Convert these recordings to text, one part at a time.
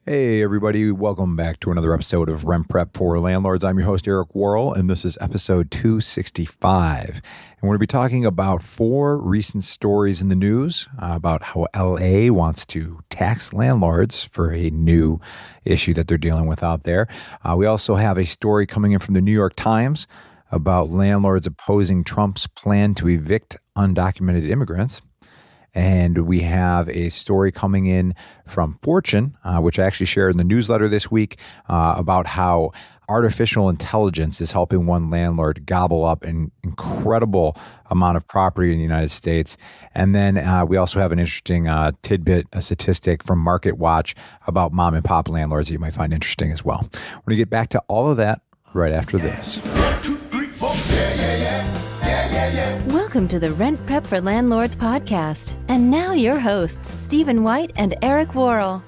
Hey, everybody. Welcome back to another episode of Rent Prep for Landlords. I'm your host, Eric Worrell, and this is episode 265. And we're going to be talking about 4 recent stories in the news about how LA wants to tax landlords for a new issue that they're dealing with out there. We also have a story coming in from the New York Times about landlords opposing Trump's plan to evict undocumented immigrants. And we have a story coming in from Fortune, which I actually shared in the newsletter this week, about how artificial intelligence is helping one landlord gobble up an incredible amount of property in the United States. And then we also have an interesting tidbit, a statistic from Market Watch about mom and pop landlords that you might find interesting as well. We're going to get back to all of that right after this. 1, 2, 3, 4. Welcome to the Rent Prep for Landlords podcast. And now your hosts, Stephen White and Eric Worrell.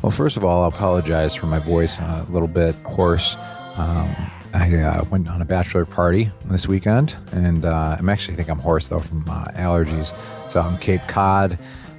Well, first of all, I apologize for my voice, a little bit hoarse. I went on a bachelor party this weekend, and I think I'm hoarse, though, from allergies. So I'm Cape Cod. It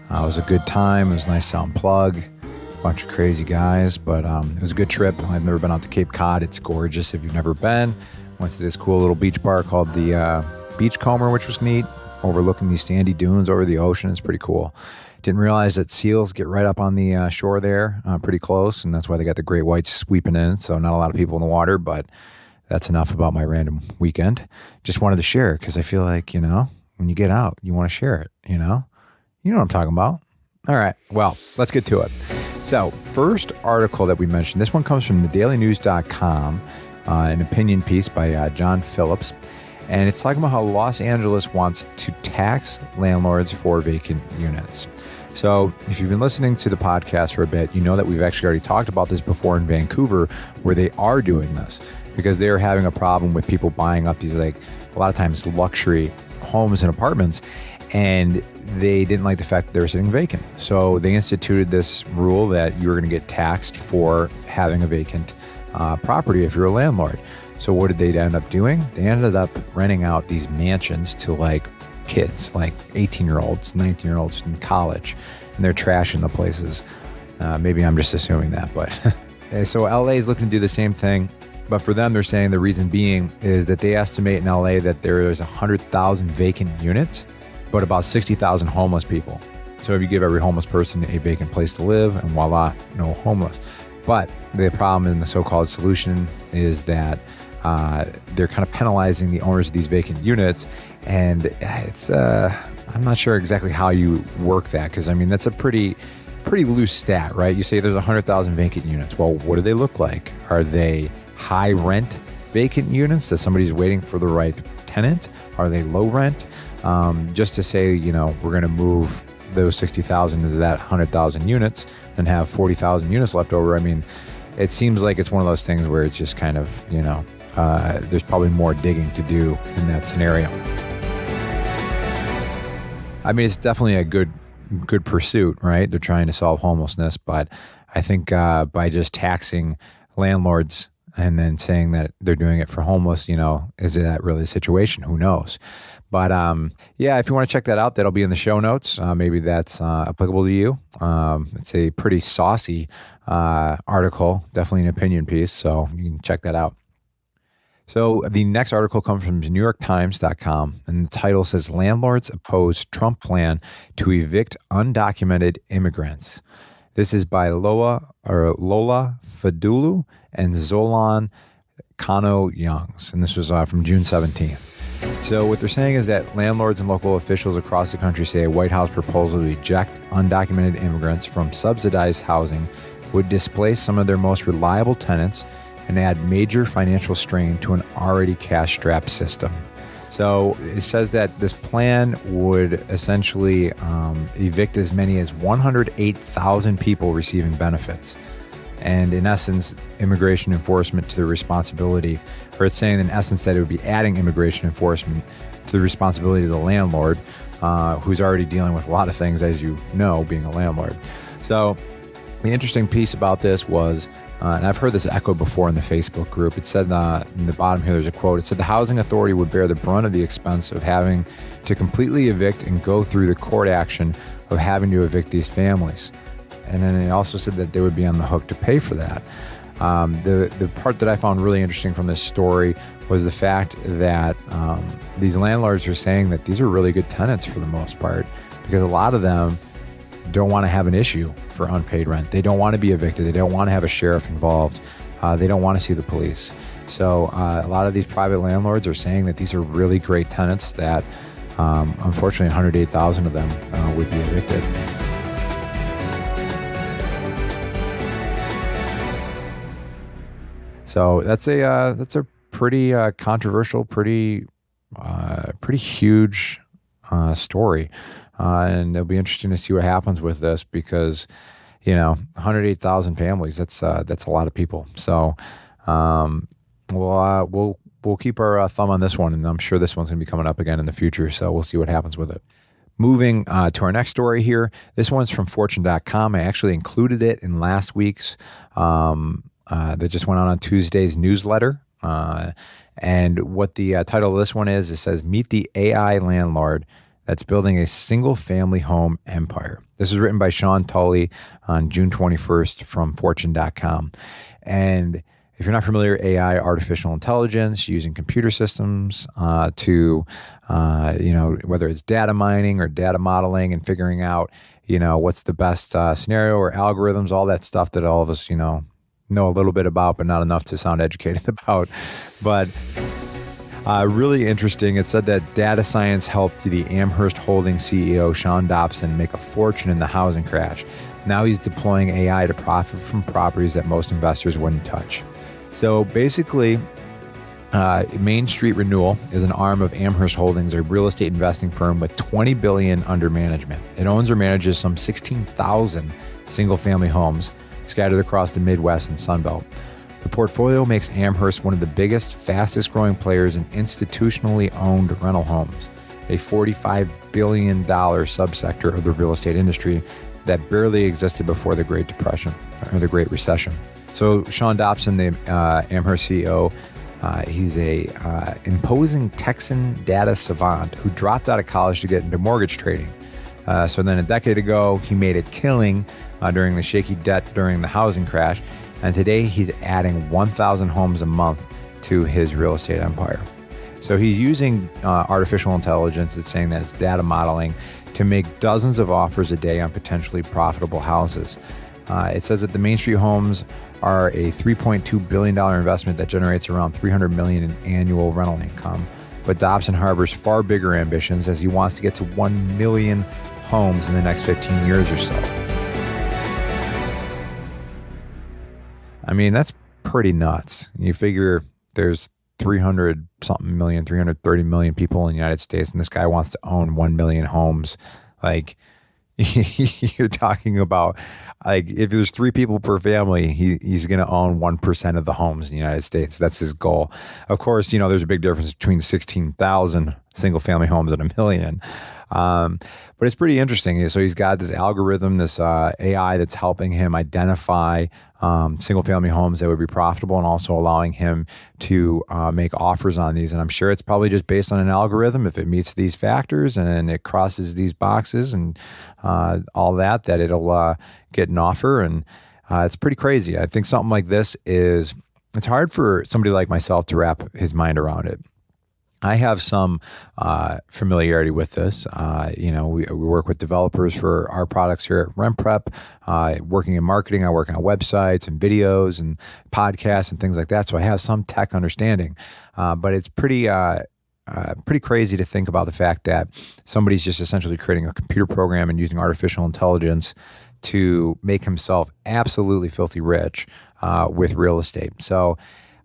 was a good time. It was nice to unplug. A bunch of crazy guys, but it was a good trip. I've never been out to Cape Cod. It's gorgeous if you've never been. Went to this cool little beach bar called the Beachcomber, which was neat, overlooking these sandy dunes over the ocean. It's pretty cool. Didn't realize that seals get right up on the shore there, pretty close, and that's why they got the great whites sweeping in, so not a lot of people in the water, but that's enough about my random weekend. Just wanted to share it because I feel like, when you get out, you want to share it, You know what I'm talking about. All right, well, let's get to it. So, first article that we mentioned, this one comes from thedailynews.com, an opinion piece by John Phillips. And it's talking about how Los Angeles wants to tax landlords for vacant units. So if you've been listening to the podcast for a bit, you know that we've actually already talked about this before in Vancouver, where they are doing this because they're having a problem with people buying up these, a lot of times, luxury homes and apartments. And they didn't like the fact that they were sitting vacant. So they instituted this rule that you were going to get taxed for having a vacant property if you're a landlord. So what did they end up doing? They ended up renting out these mansions to kids, 18-year-olds, 19-year-olds in college, and they're trashing the places. Maybe I'm just assuming that, but so LA is looking to do the same thing. But for them, they're saying the reason being is that they estimate in LA that there is 100,000 vacant units, but about 60,000 homeless people. So if you give every homeless person a vacant place to live, and voila, no homeless. But the problem in the so-called solution is that they're kind of penalizing the owners of these vacant units, and it's I'm not sure exactly how you work that, because that's a pretty loose stat, right? You say there's 100,000 vacant units. Well, what do they look like? Are they high rent vacant units that somebody's waiting for the right tenant? Are they low rent? Just to say, we're going to move those 60,000 into that 100,000 units and have 40,000 units left over. It seems like it's one of those things where it's just kind of, there's probably more digging to do in that scenario. It's definitely a good pursuit, right? They're trying to solve homelessness, but I think by just taxing landlords and then saying that they're doing it for homeless, is that really the situation? Who knows? But if you want to check that out, that'll be in the show notes. Maybe that's applicable to you. It's a pretty saucy article, definitely an opinion piece, so you can check that out. So the next article comes from NewYorkTimes.com, and the title says, Landlords Oppose Trump Plan to Evict Undocumented Immigrants. This is by Lola Fadulu and Zolan Kano-Youngs, and this was from June 17th. So what they're saying is that landlords and local officials across the country say a White House proposal to eject undocumented immigrants from subsidized housing would displace some of their most reliable tenants and add major financial strain to an already cash-strapped system. So it says that this plan would essentially evict as many as 108,000 people receiving benefits. And in essence, immigration enforcement to the responsibility, or it's saying in essence that it would be adding immigration enforcement to the responsibility of the landlord, who's already dealing with a lot of things, as you know, being a landlord. So the interesting piece about this was, and I've heard this echoed before in the Facebook group, it said in the bottom here, there's a quote, it said the housing authority would bear the brunt of the expense of having to completely evict and go through the court action of having to evict these families. And then it also said that they would be on the hook to pay for that. The part that I found really interesting from this story was the fact that these landlords are saying that these are really good tenants for the most part, because a lot of them don't want to have an issue for unpaid rent. They don't want to be evicted. They don't want to have a sheriff involved. They don't want to see the police. So a lot of these private landlords are saying that these are really great tenants that unfortunately 108,000 of them would be evicted. So that's a pretty controversial, pretty huge story, and it'll be interesting to see what happens with this, because 108,000 families, that's a lot of people. So we'll keep our thumb on this one, and I'm sure this one's going to be coming up again in the future. So we'll see what happens with it. Moving to our next story here. This one's from Fortune.com. I actually included it in last week's that just went out on Tuesday's newsletter. And what the title of this one is, it says, "Meet the AI landlord that's building a single-family home empire." This is written by Sean Tully on June 21st from Fortune.com. And if you're not familiar, AI, artificial intelligence, using computer systems to, whether it's data mining or data modeling and figuring out, what's the best scenario or algorithms, all that stuff that all of us, know a little bit about, but not enough to sound educated about. But really interesting. It said that data science helped the Amherst Holdings CEO, Sean Dobson, make a fortune in the housing crash. Now he's deploying AI to profit from properties that most investors wouldn't touch. So basically, Main Street Renewal is an arm of Amherst Holdings, a real estate investing firm with $20 billion under management. It owns or manages some 16,000 single-family homes scattered across the Midwest and Sunbelt. The portfolio makes Amherst one of the biggest, fastest-growing players in institutionally owned rental homes, a $45 billion subsector of the real estate industry that barely existed before the Great Depression or the Great Recession. So Sean Dobson, the Amherst CEO, he's a imposing Texan data savant who dropped out of college to get into mortgage trading. So then a decade ago, he made a killing during the shaky debt during the housing crash. And today he's adding 1,000 homes a month to his real estate empire. So he's using artificial intelligence, it's saying that it's data modeling, to make dozens of offers a day on potentially profitable houses. It says that the Main Street homes are a $3.2 billion investment that generates around $300 million in annual rental income. But Dobson harbors far bigger ambitions, as he wants to get to 1 million homes in the next 15 years or so. I mean, that's pretty nuts. You figure there's 330 million people in the United States, and this guy wants to own 1 million homes. Like, you're talking about, like, if there's 3 people per family, he's going to own 1% of the homes in the United States. That's his goal. Of course, there's a big difference between 16,000 single family homes and 1 million. But it's pretty interesting. So he's got this algorithm, this AI that's helping him identify single family homes that would be profitable, and also allowing him to make offers on these. And I'm sure it's probably just based on an algorithm. If it meets these factors and it crosses these boxes and all that it'll get an offer. And it's pretty crazy. I think something like this it's hard for somebody like myself to wrap his mind around it. I have some familiarity with this. We work with developers for our products here at RentPrep. Working in marketing, I work on websites and videos and podcasts and things like that. So I have some tech understanding, but it's pretty crazy to think about the fact that somebody's just essentially creating a computer program and using artificial intelligence to make himself absolutely filthy rich with real estate. So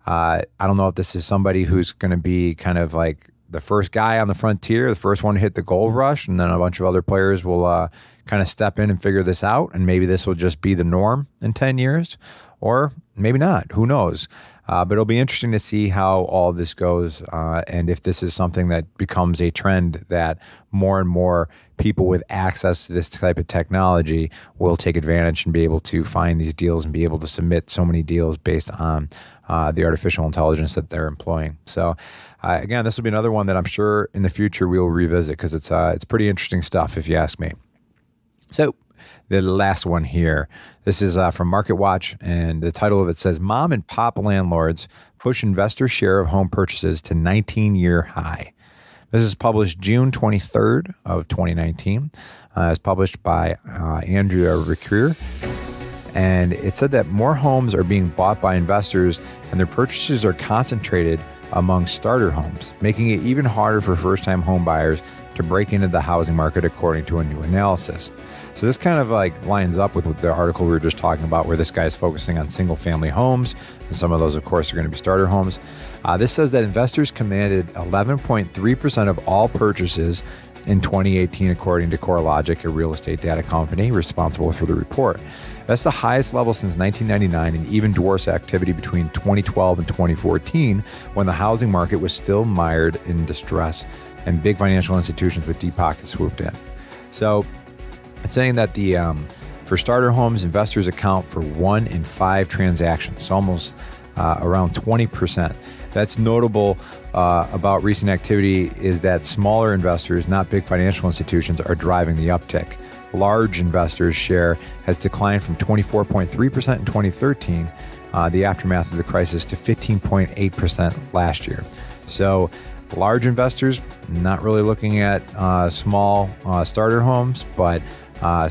I don't know if this is somebody who's going to be kind of like the first guy on the frontier, the first one to hit the gold rush, and then a bunch of other players will kind of step in and figure this out, and maybe this will just be the norm in 10 years, or maybe not. Who knows? But it'll be interesting to see how all this goes, and if this is something that becomes a trend that more and more people with access to this type of technology will take advantage and be able to find these deals and be able to submit so many deals based on the artificial intelligence that they're employing. So again, this will be another one that I'm sure in the future we will revisit, because it's pretty interesting stuff if you ask me. So the last one here. This is from Market Watch, and the title of it says, Mom and Pop Landlords Push Investor Share of Home Purchases to 19-Year High. This is published June 23rd of 2019. It's published by Andrea Recure. And it said that more homes are being bought by investors and their purchases are concentrated among starter homes, making it even harder for first-time home buyers to break into the housing market, according to a new analysis. So this kind of like lines up with the article we were just talking about, where this guy is focusing on single-family homes, and some of those, of course, are going to be starter homes. This says that investors commanded 11.3% of all purchases in 2018, according to CoreLogic, a real estate data company responsible for the report. That's the highest level since 1999, and even dwarfs activity between 2012 and 2014, when the housing market was still mired in distress and big financial institutions with deep pockets swooped in. So it's saying that for starter homes, investors account for 1 in 5 transactions, so almost around 20%. That's notable about recent activity is that smaller investors, not big financial institutions, are driving the uptick. Large investors' share has declined from 24.3% in 2013, the aftermath of the crisis, to 15.8% last year. So large investors not really looking at small starter homes, but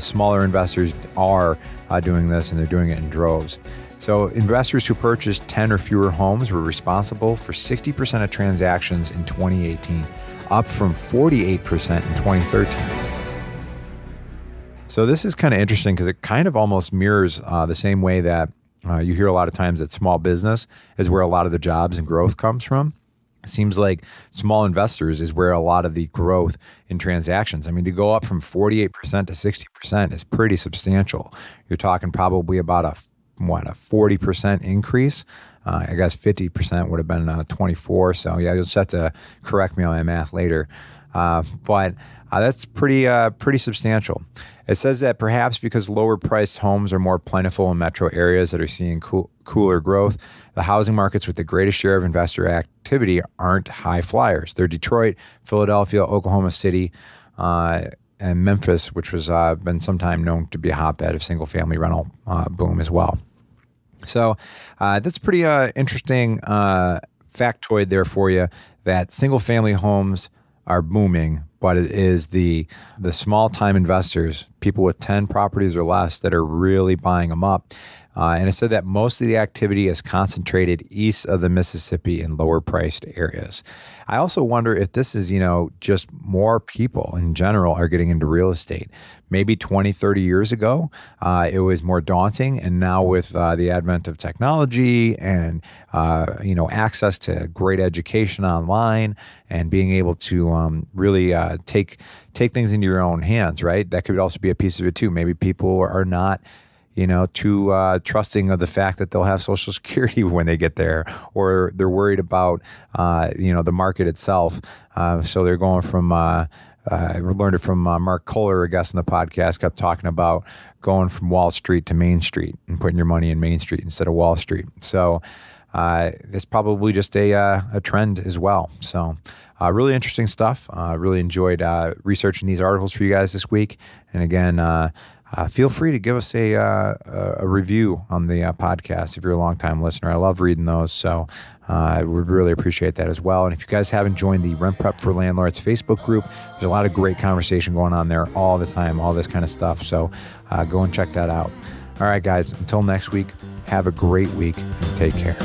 smaller investors are doing this, and they're doing it in droves. So investors who purchased 10 or fewer homes were responsible for 60% of transactions in 2018, up from 48% in 2013. So this is kind of interesting because it kind of almost mirrors the same way that you hear a lot of times that small business is where a lot of the jobs and growth comes from. It seems like small investors is where a lot of the growth in transactions. I mean, to go up from 48% to 60% is pretty substantial. You're talking probably about a 40% increase. I guess 50% would have been 24. So yeah, you'll just have to correct me on my math later. But that's pretty substantial. It says that perhaps because lower priced homes are more plentiful in metro areas that are seeing cooler growth, the housing markets with the greatest share of investor activity aren't high flyers. They're Detroit, Philadelphia, Oklahoma City, and Memphis, which was been sometime known to be a hotbed of single family rental boom as well. So that's pretty interesting factoid there for you, that single family homes are booming, but it is the small time investors, people with 10 properties or less, that are really buying them up. And it said that most of the activity is concentrated east of the Mississippi in lower priced areas. I also wonder if this is, just more people in general are getting into real estate. Maybe 20, 30 years ago, it was more daunting. And now with the advent of technology and, access to great education online and being able to really take things into your own hands, right? That could also be a piece of it too. Maybe people are not too trusting of the fact that they'll have Social Security when they get there, or they're worried about, the market itself. So they're going from, I learned it from Mark Kohler, a guest on the podcast, kept talking about going from Wall Street to Main Street and putting your money in Main Street instead of Wall Street. So it's probably just a trend as well. So really interesting stuff. Really enjoyed researching these articles for you guys this week. And again, feel free to give us a review on the podcast if you're a longtime listener. I love reading those, so I would really appreciate that as well. And if you guys haven't joined the Rent Prep for Landlords Facebook group, there's a lot of great conversation going on there all the time, all this kind of stuff. So go and check that out. All right, guys, until next week, have a great week and take care.